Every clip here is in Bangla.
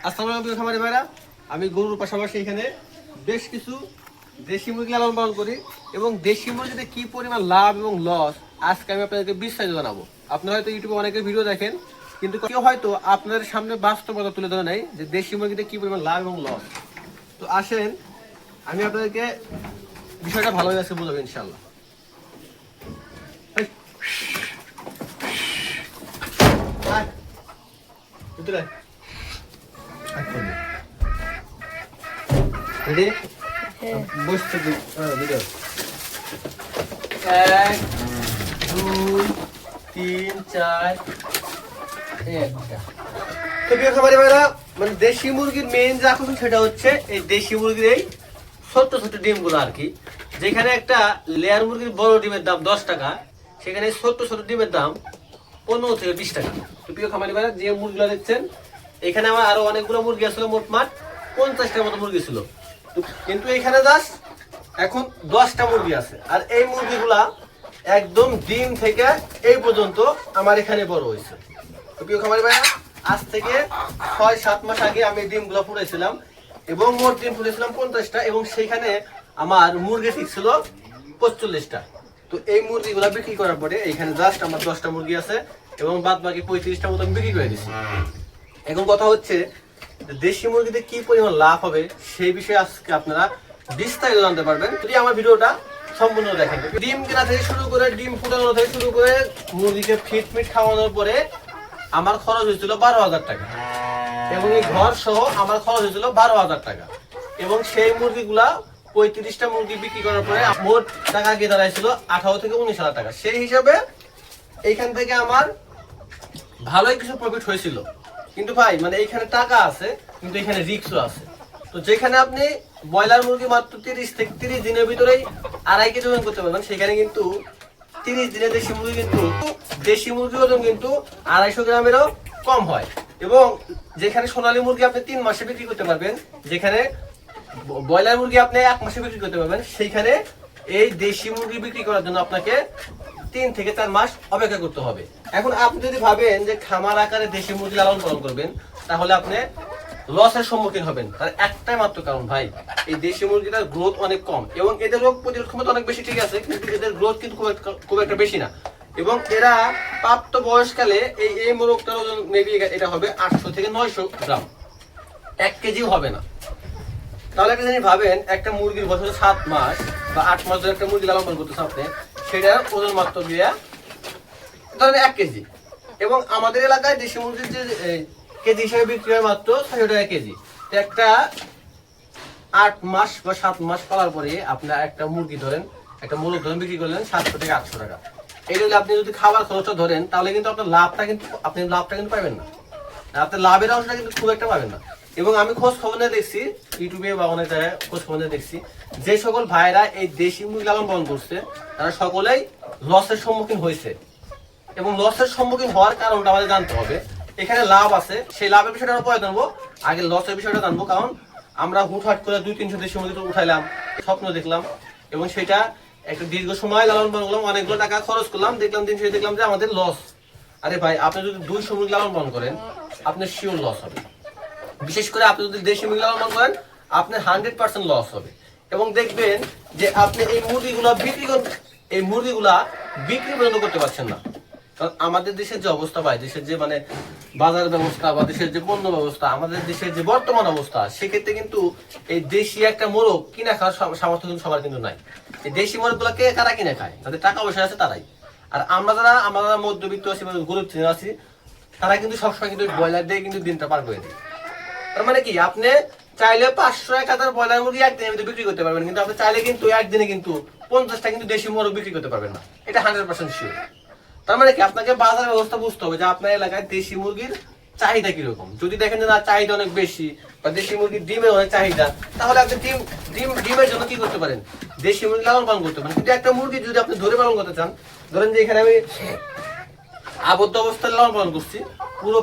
আসসালামু আলাইকুম খামারি ভাইরা, আমি গরুর পাশাপাশি এখানে বেশ কিছু দেশি মুরগি লালন পালন করি এবং দেশি মুরগিতে কি পরিমাণ লাভ এবং লস আজকে আমি আপনাদেরকে বিস্তারিত জানাবো। আপনারা হয়তো ইউটিউবে অনেকের ভিডিও দেখেন, কিন্তু কেউ হয়তো আপনাদের সামনে বাস্তবতা তুলে ধরে নাই যে দেশি মুরগিতে কি পরিমাণ লাভ এবং লস। তো আসেন আমি আপনাদেরকে বিষয়টা ভালোভাবে আজকে বলবো ইনশাল্লাহ। Ready? বসতে দিই ভিডিও 1 2 3 4 একটা। তো প্রিয় খামারি ভাইরা, মানে দেশি মুরগির মেইন যে আকর্ষণ সেটা হচ্ছে এই দেশি মুরগির এই ছোট্ট ছোট্ট ডিমগুলো আর কি। যেখানে একটা লেয়ার মুরগির বড় ডিমের দাম 10 টাকা, সেখানে ছোট্ট ছোট্ট ডিমের দাম 15 থেকে 20 টাকা। তো প্রিয় খামারি ভাইরা, যে মুরগিগুলো দেখছেন এখানে আমার আরো অনেকগুলো মুরগি আসলে মোটমাট 50টার মতো মুরগি ছিল, কিন্তু এখানে জাস্ট এখন 10টা মুরগি আছে। আর এই মুরগিগুলা একদম ডিম থেকে এই পর্যন্ত আমার এখানে বড় হয়েছে। তো প্রিয় খামারি ভাইরা, আজ থেকে 6-7 মাস আগে আমি ডিমগুলো ফুটাইছিলাম এবং মোট ডিম ফুটেছিলাম 50টা এবং সেখানে আমার মুরগি ঠিক ছিল 45টা। তো এই মুরগিগুলা বিক্রি করার পরে এখানে জাস্ট আমার 10টা মুরগি আছে এবং বাদ বাকি 35টা মতো বিক্রি করে দিচ্ছি। এখন কথা হচ্ছে দেশি মুরগিতে কি পরিমাণ লাভ হবে সেই বিষয়ে আজকে আপনারা বিস্তারিত জানতে পারবেন যদি আমার ভিডিওটা সম্পূর্ণ দেখেন। ডিম কেনা থেকে শুরু করে ডিম ফুটানো থেকে শুরু করে মুরগিকে ফিট খাওয়ানোর পরে আমার খরচ হয়েছিল 12,000 টাকা এবং এই ঘর সহ আমার খরচ হয়েছিল 12,000 টাকা এবং সেই মুরগিগুলা 35টা মুরগি বিক্রি করার পরে মোট টাকা গিয়ে দাঁড়াইছিল 18 থেকে 19,000 টাকা। সেই হিসাবে এইখান থেকে আমার ভালোই কিছু প্রফিট হয়েছিল। কিন্তু ভাই মানে এইখানে টাকা আছে কিন্তু এখানে রিস্কও আছে। তো যেখানে আপনি ব্রয়লার মুরগি মাত্র 30 দিনের ভিতরেই 2.5 কেজি ওজন করতে পারবেন, সেখানে কিন্তু 30 দিনে দেশি মুরগির ওজন কিন্তু 250 গ্রামেরও কম হয়। এবং যেখানে সোনালী মুরগি আপনি 3 মাসে বিক্রি করতে পারবেন, যেখানে ব্রয়লার মুরগি আপনি 1 মাসে বিক্রি করতে পারবেন, সেইখানে এই দেশি মুরগি বিক্রি করার জন্য আপনাকে 3 থেকে 4 মাস অপেক্ষা করতে হবে। এখন আপনি যদি ভাবেন যে খামার আকারে দেশি মুরগি লালন পালন করবেন, তাহলে আপনি লসের সম্মুখীন হবেন। তার একটাই মাত্র কারণ ভাই, এই দেশি মুরগিটার গ্রোথ অনেক কম এবং এদের রোগ প্রতিরোধ ক্ষমতা অনেক বেশি, ঠিক আছে, কিন্তু এদের গ্রোথ কিন্তু খুব একটা বেশি না। এবং এরা প্রাপ্ত বয়সকালে এই মোরগটার ওজন মেবি এটা হবে 800 থেকে 900 গ্রাম, 1 কেজিও হবে না। তাহলে একটা জিনিস ভাবেন, একটা মুরগির বছরে 7 মাস বা 8 মাস ধরে একটা মুরগি লালন পালন করতেছে আপনি, সেটার ওজন মাত্র দিয়ে ধরেন 1 কেজি। এবং আমাদের এলাকায় দেশি মুরগির যে কেজি হিসেবে বিক্রি হয় মাত্র 600 টাকা কেজি। একটা 8 মাস বা 7 মাস পালার পরে আপনার একটা মুরগি ধরেন, একটা মোরগ ধরেন বিক্রি করলেন 700 থেকে 800 টাকা। এই জন্য আপনি যদি খাবার খরচটা ধরেন তাহলে কিন্তু আপনার লাভটা কিন্তু পাবেন না, আপনার লাভের অংশটা কিন্তু খুব একটা পাবেন না। এবং আমি খোঁজ খবর নিয়ে দেখছি, ইউটিউবে বা অনেক জায়গায় খোঁজ খবর নিয়ে দেখছি, যে সকল ভাইরা এই দেশি মুরগি লালন পালন করছে তারা সকলেই লসের সম্মুখীন হয়েছে। এবং লসের সম্মুখীন হওয়ার কারণটা আমাদের জানতে হবে। এখানে লাভ আছে, সেই লাভের বিষয়টা আমরা পরে জানবো, আগে লসের বিষয়টা জানবো। কারণ আমরা হুটহাট করে 200-300 দেশি মুরগি উঠাইলাম, স্বপ্ন দেখলাম এবং সেটা একটা দীর্ঘ সময় লালন পালন করলাম, অনেকগুলো টাকা খরচ করলাম, দেখলাম দিন শেষে দেখলাম যে আমাদের লস। আরে ভাই, আপনি যদি 200 মুরগি লালন পালন করেন আপনার শিওর লস হবে। বিশেষ করে আপনি যদি দেশি মুরগি লালন পালন করেন আপনার 100% লস হবে। এবং দেখবেন যে আপনি এই মুরগিগুলা বিক্রি পর্যন্ত করতে পারছেন না। কারণ আমাদের দেশের যে অবস্থা ভাই, দেশের যে মানে বাজার ব্যবস্থা বা দেশের যে পণ্য ব্যবস্থা, আমাদের দেশের যে বর্তমান অবস্থা, সেক্ষেত্রে কিন্তু এই দেশি একটা মোরগ কিনা খাওয়ার সামর্থ্য কিন্তু সবার কিন্তু নাই। এই দেশি মোরগ গুলাকে কারা কিনে খায়? যাদের টাকা পয়সা আছে তারাই। আর আমরা যারা মধ্যবিত্ত আছি বা গরিব শ্রেণী আছি, তারা কিন্তু সবসময় কিন্তু ব্রয়লার দিয়ে কিন্তু দিনটা পার করে দিই। তার মানে কি, আপনি চাইলে 500-1000 ব্রয়লার মুরগি একদিনের ভিতরে বিক্রি করতে পারবেন, কিন্তু আপনি চাইলে কিন্তু একদিনে কিন্তু 50টা কিন্তু দেশি মোরগ বিক্রি করতে পারবেন না, এটা 100% শিওর। তার মানে কি, আপনাকে বাজার ব্যবস্থা বুঝতে হবে যে আপনার এলাকায় দেশি মুরগির চাহিদা কিরকম। যদি দেখেন যে না, চাহিদা অনেক বেশি বা দেশি মুরগির ডিমের অনেক চাহিদা, তাহলে আপনি ডিমের জন্য কি করতে পারেন, দেশি মুরগি লালন পালন করতে পারেন। কিন্তু একটা মুরগি যদি আপনি ধরে পালন করতে চান, ধরেন যে এখানে আমি আবদ্ধ অবস্থায় লালন পালন করছি, পুরো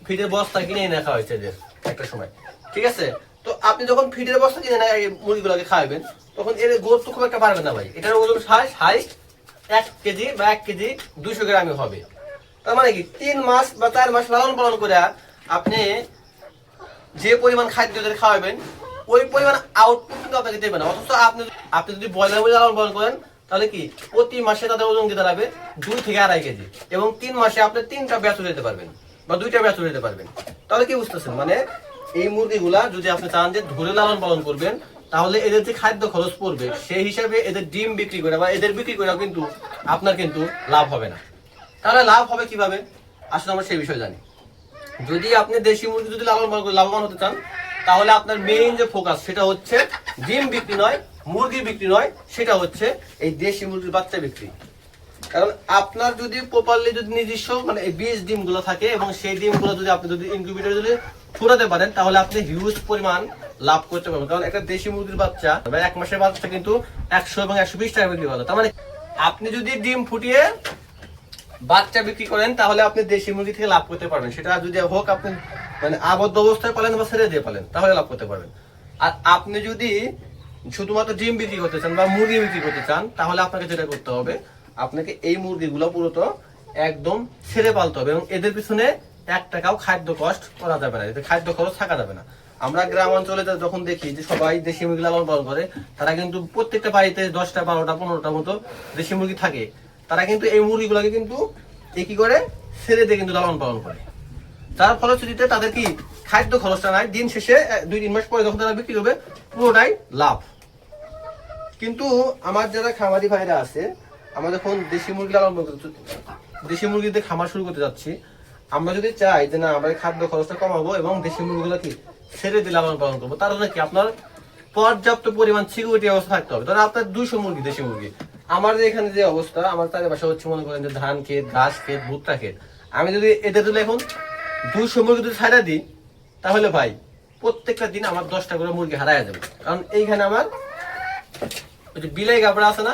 ফিটের বস্তা কিনে এনে খাওয়া হয়েছে এদের একটা সময়, ঠিক আছে। তো আপনি যখন ফিটের বস্তা কিনে এনে মুরগিগুলোকে খাওয়াবেন, তখন এর গ্রোথ তো খুব একটা পারবে না ভাই। এটার ওজন হাইস্ট 1 কেজি বা 1 কেজি 200 গ্রামই হবে। তার মানে কি 3 মাস বা 4 মাস লালন পালন করে আপনি যে পরিমাণ খাদ্য এদের খাওয়াবেন ওই পরিমাণ আউটপুট কিন্তু আপনাকে দেবে না। অথচ আপনি যদি ব্রয়লার মুরগি লালন পালন করেন তাহলে কি প্রতি মাসে তাদের ওজন দিতে পারবে 2 থেকে 2.5 কেজি, এবং 3 মাসে আপনি 3টা ব্যাচ দিতে পারবেন বা 2টা ব্যাচ দিতে পারবেন। তাহলে কি বুঝতেছেন, মানে এই মুরগিগুলা যদি আপনি চান যে ধরে লালন পালন করবেন তাহলে এদের যে খাদ্য খরচ পড়বে সেই হিসাবে এদের ডিম বিক্রি করে বা এদের বিক্রি করেও কিন্তু আপনার কিন্তু লাভ হবে না। তাহলে লাভ হবে কিভাবে, আসলে আমরা সেই বিষয়ে জানি। যদি আপনি দেশি মুরগি যদি লালন পালন করে লাভবান হতে চান তাহলে আপনার মেইন যে ফোকাস সেটা হচ্ছে ডিম বিক্রি নয়, মুরগি বিক্রি নয়, সেটা হচ্ছে এই দেশি মুরগির বাচ্চা বিক্রি। কারণ আপনার যদি প্রপারলি যদি নিজস্ব মানে এই বীজ ডিমগুলো থাকে এবং সেই ডিমগুলো যদি আপনি যদি ইনকিউবেটরে যদি ফুটাতে পারেন তাহলে আপনি হিউজ পরিমাণ লাভ করতে পারবেন। কারণ একটা দেশি মুরগির বাচ্চা বা 1 মাসের বাচ্চা কিন্তু 100 এবং 120 টাকা বিক্রি করা। তার মানে আপনি যদি ডিম ফুটিয়ে বাচ্চা বিক্রি করেন তাহলে আপনি দেশি মুরগি থেকে লাভ করতে পারবেন। সেটা যদি হোক আপনি মানে আবদ্ধ অবস্থায় পালেন বা ছেড়ে দিয়ে পালেন তাহলে লাভ করতে পারবেন। আর আপনি যদি শুধুমাত্র ডিম বিক্রি করতে চান বা মুরগি বিক্রি করতে চান তাহলে আপনাকে যেটা করতে হবে, আপনাকে এই মুরগিগুলো পুরোত একদম ছেড়ে পালতে হবে এবং এদের পিছনে 1 টাকাও খাদ্য কষ্ট করা যাবে না, এদের খাদ্য খরচ থাকা যাবে না। আমরা গ্রাম অঞ্চলে যখন দেখি যে সবাই দেশি মুরগি লালন পালন করে তারা কিন্তু প্রত্যেকটা বাড়িতে 10টা 12টা 15টা মতো দেশি মুরগি থাকে। তারা কিন্তু এই মুরগিগুলোকে কিন্তু কি করে ছেড়ে দিয়ে কিন্তু লালন পালন করে, যার ফলশ্রুতিতে তাদের কি খাদ্য খরচটা নাই, দিন শেষে 2-3 মাস পরে যখন তারা বিক্রি করবে পুরোটাই লাভ। কিন্তু আমার যারা খামারি ভাইরা আছে, আমরা যখন দেশি মুরগি লালন পালন দেশি মুরগিদের খামার শুরু করতে যাচ্ছি, আমরা যদি চাই যে না আমরা খাদ্য খরচটা কমাবো এবং দেশি মুরগিগুলো কি ছেড়ে দিয়ে লালন পালন করবো, তার জন্য কি আপনার পর্যাপ্ত পরিমাণ সিকিউরিটি অবস্থা থাকতে হবে। ধরেন আপনার 200 মুরগি দেশি মুরগি, আমার যে এখানে যে অবস্থা, আমার চারিপাশে হচ্ছে মনে করেন যে ধান ক্ষেত, ঘাস ক্ষেত, ভুট্টা ক্ষেত, আমি যদি এদের যদি এখন 200 মুরগি যদি ছাড়া দিই তাহলে ভাই প্রত্যেকটা দিন আমার 10টা করে মুরগি হারায় যাবে। কারণ এইখানে আমার ওই যে বিলাই গাবড়া আছে না,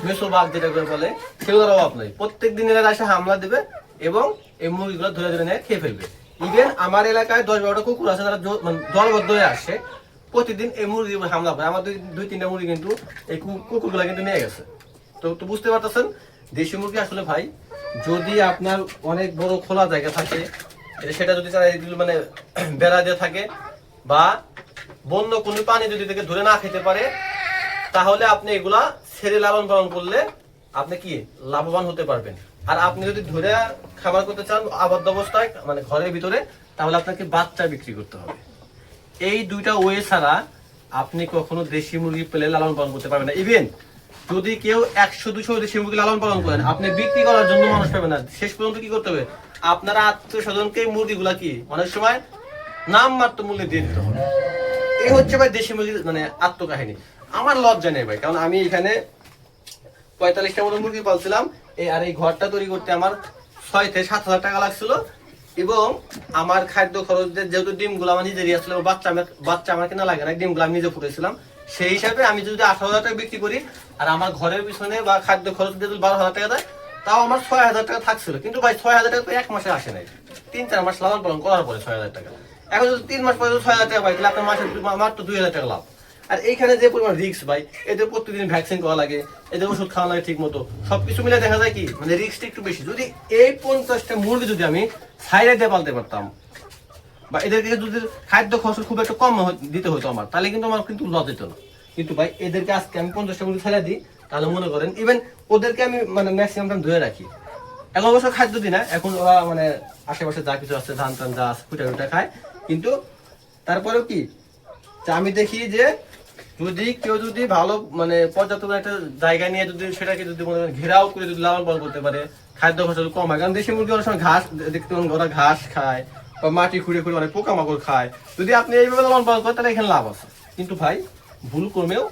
মেসো বাঘ যেটা করে বলে, সেগুলোর অভাব নাই। প্রত্যেক দিন এরা এসে হামলা দেবে এবং এই মুরগিগুলো ধরে ধরে নিয়ে খেয়ে ফেলবে। ইভেন আমার এলাকায় 10-12টা কুকুর আছে যারা মানে দলবদ্ধ হয়ে আসে, প্রতিদিন এই মুরগির উপর হামলা করে। আমার 2-3টা মুরগি কিন্তু এই কুকুরগুলো কিন্তু নিয়ে গেছে। তো বুঝতে পারতেছেন দেশি মুরগি আসলে ভাই যদি আপনার অনেক বড় খোলা জায়গা থাকে, সেটা যদি মানে বেড়া দিয়ে থাকে বা বন্য কোনো পানি যদি থেকে ধরে না খেতে পারে তাহলে আপনি এগুলা ছেড়ে লালন পালন করলে আপনি কি লাভবান হতে পারবেন। আর আপনি যদি ধরে খাবার করতে চান আবদ্ধ অবস্থায় মানে ঘরের ভিতরে, তাহলে আপনাকে বাচ্চা বিক্রি করতে হবে। এই 2টা ওয়ে ছাড়া আপনি কখনো দেশি মুরগি পেলে লালন পালন করতে পারবেন না। ইভেন যদি কেউ 100-200 দেশি মুরগি লালন পালন করেন, আপনি বিক্রি করার জন্য মানুষ পাবেন না। শেষ পর্যন্ত কি করতে হবে, আপনারা আত্মীয় স্বজনকে মুরগিগুলা কি অনেক সময় নাম মাত্র মূল্যে দিয়ে দিতে হবে। এই হচ্ছে ভাই দেশি মুরগির মানে আত্মকাহিনী। আমার লজ্জা নেই ভাই, কারণ আমি এখানে 45টা মতো মুরগি পালছিলাম। আর এই ঘরটা তৈরি করতে আমার 6 থেকে 7 হাজার টাকা লাগছিল এবং আমার খাদ্য খরচ যেহেতু ডিমগুলো আমার নিজেরই আসলে বাচ্চা আমার কেনা লাগে না, ডিমগুলো আমি নিজে ফুটেছিলাম। সেই হিসাবে আমি যদি 18,000 টাকা বিক্রি করি আর আমার ঘরের পিছনে বা খাদ্য খরচ যদি 12,000 টাকা দেয়, তাও আমার 6,000 টাকা থাকছিল। কিন্তু ভাই 6,000 টাকা তো 1 মাসে আসে নাই, 3-4 মাস লালন পালন করার পরে 6,000 টাকা। এখন যদি 3 মাস পরে 6,000 টাকা পাই তাহলে আপনার মাসে মাত্র 2,000 টাকা লাভ। আর এইখানে যে পরিমাণ রিস্ক ভাই, এদের প্রতিদিন ভ্যাকসিন করা লাগে, এদের ওষুধ খাওয়া লাগে ঠিক মতো, সবকিছু মিলে দেখা যায় কি মানে রিস্কটা একটু বেশি। যদি এই 50টা মুরগি যদি আমি সাইডে দিয়ে পালতে পারতাম বা এদেরকে যদি খাদ্য খরচ খুব একটা কম দিতে হতো আমার, তাহলে কিন্তু আমার কিন্তু লস যেত না। কিন্তু ভাই এদেরকে আজকে আমি 50টা মুরগি ছাড়া দিই, তাহলে মনে করেন ইভেন ওদেরকে আমি মানে ম্যাক্সিমাম টাইম ধরে রাখি। এখন অবশ্য খাদ্য দিই না, এখন ওরা মানে আশেপাশে যা কিছু আছে ধান টান যা আছে ফুটা খায়। কিন্তু তারপরেও কি আমি দেখি যে যদি কেউ যদি ভালো মানে পর্যাপ্ত একটা জায়গা নিয়ে যদি সেটাকে যদি মনে করেন ঘেরাও করে যদি লালন পালন করতে পারে, খাদ্য ফসল কম হয়। কারণ দেশি মুরগি অনেক সময় ঘাস দেখতে ওরা ঘাস খায় বা মাটি খুঁড়ে খুঁড়ে অনেক পোকামাকড় খায়। যদি আপনি এইভাবে লালন পালন করেন তাহলে এখানে লাভ আছে। কিন্তু ভাই ভুল কর্মেও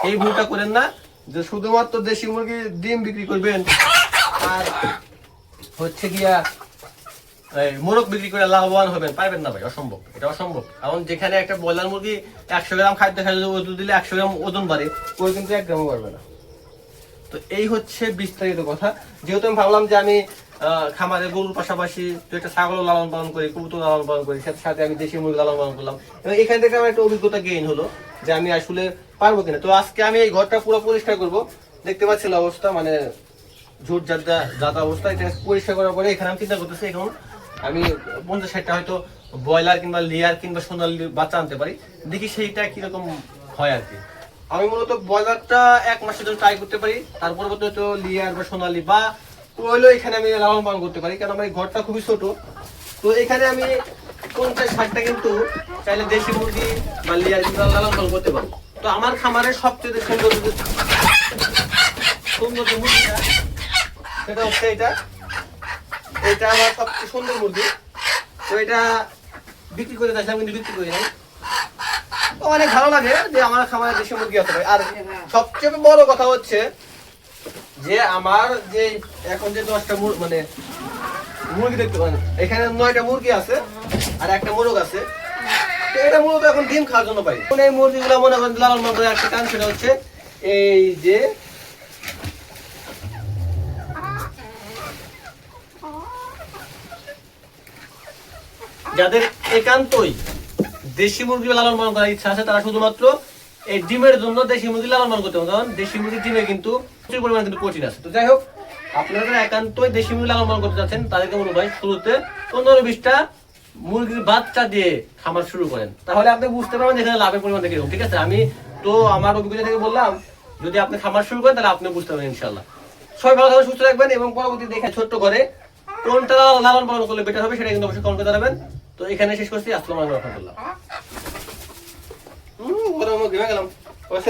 এই ভুলটা করেন না যে শুধুমাত্র দেশি মুরগি ডিম বিক্রি করবেন আর হচ্ছে গিয়া মোরগ বিক্রি করে লাভবান হবেন, পারবেন না ভাই, অসম্ভব, এটা অসম্ভব। কারণ যেখানে একটা ব্রয়লার মুরগি 100 গ্রাম খাদ্য খাদ্য ওজন দিলে 100 গ্রাম ওজন বাড়ে, ওই কিন্তু 1 গ্রামও বাড়বে না। তো এই হচ্ছে বিস্তারিত কথা। যেহেতু আমি ভাবলাম যে আমি খামারে গরুর পাশাপাশি একটা ছাগল লালন পালন করি, কবুতর লালন পালন করি, সাথে সাথে আমি দেশি মুরগি লালন পালন করলাম এবং এখান থেকে আমার একটা অভিজ্ঞতা গেইন হলো যে আমি আসলে পারবো কিনা। তো আজকে আমি এই ঘরটা পুরো পরিষ্কার করবো। দেখতে পাচ্ছেন অবস্থা মানে ঝুট যাতা অবস্থা, এটা পরিষ্কার করার পরে এখানে আমি চিন্তা করতেছি এখন আমি 50-60টা হয়তো ব্রয়লার কিংবা লেয়ার কিংবা সোনালী বাচ্চা আনতে পারি, দেখি সেইটা কিরকম হয় আর কি। আমি মূলত ব্রয়লারটা 1 মাসের জন্য ট্রাই করতে পারি, তার পরবর্তীতে তো লেয়ার বা সোনালী বা কোয়েলও এখানে আমি লালন পালন করতে পারি, কারণ আমার এই ঘরটা খুবই ছোট। তো এখানে আমি 50-60টা কিন্তু চাইলে দেশি মুরগি বা লেয়ার কিন্তু লালন পালন করতে পারবো। তো আমার খামারের সবচেয়ে সুন্দর সুন্দর যে মুরগিটা সেটা হচ্ছে এটা আমার সবচেয়ে সুন্দর মুরগি। তো এটা বিক্রি করে চাইছিলাম কিন্তু বিক্রি করি নাই। তো অনেক ভালো লাগে যে আমার খামারে দেশি মুরগি আছে। আর সবচেয়ে বড় কথা হচ্ছে যে আমার যে এখন যে 10টা মানে মুরগি দেখতে পারেন, এখানে 9টা মুরগি আছে আর একটা মোরগ আছে। তো এটা মূলত এখন ডিম খাওয়ার জন্য পাই। এই মুরগিগুলো মনে করেন লালন পালন করে একটা কারণ, সেটা হচ্ছে এই যে যাদের একান্তই দেশি মুরগি লালন পালন করার ইচ্ছা আছে, তারা শুধুমাত্র এই ডিমের জন্য দেশি মুরগি লালন পালন করতে হবে, কারণ দেশি মুরগির ডিমে কিন্তু প্রচুর পরিমাণে কিন্তু প্রোটিন আছে। তো যাই হোক, আপনারা যারা একান্তই দেশি মুরগি লালন পালন করতে চাচ্ছেন, তাদেরকে বলবো ভাই শুরুতে 15-20টা মুরগির বাচ্চা দিয়ে খামার শুরু করেন, তাহলে আপনি বুঝতে পারবেন এখানে লাভের পরিমাণ কিরকম। ঠিক আছে, আমি তো আমার অভিজ্ঞতা থেকে বললাম, যদি আপনি খামার শুরু করেন তাহলে আপনি বুঝতে পারবেন ইনশাল্লাহ। সবাই ভালো থাকবেন, সুস্থ রাখবেন, এবং পরবর্তী দেখে ছোট্ট করে কোনটা লালন পালন করলে বেটার হবে সেটা কিন্তু অবশ্যই কমেন্ট করে জানাবেন। তো এখানে শেষ করছি। আসসালামু আলাইকুম ওয়া রাহমাতুল্লাহ। গেলাম।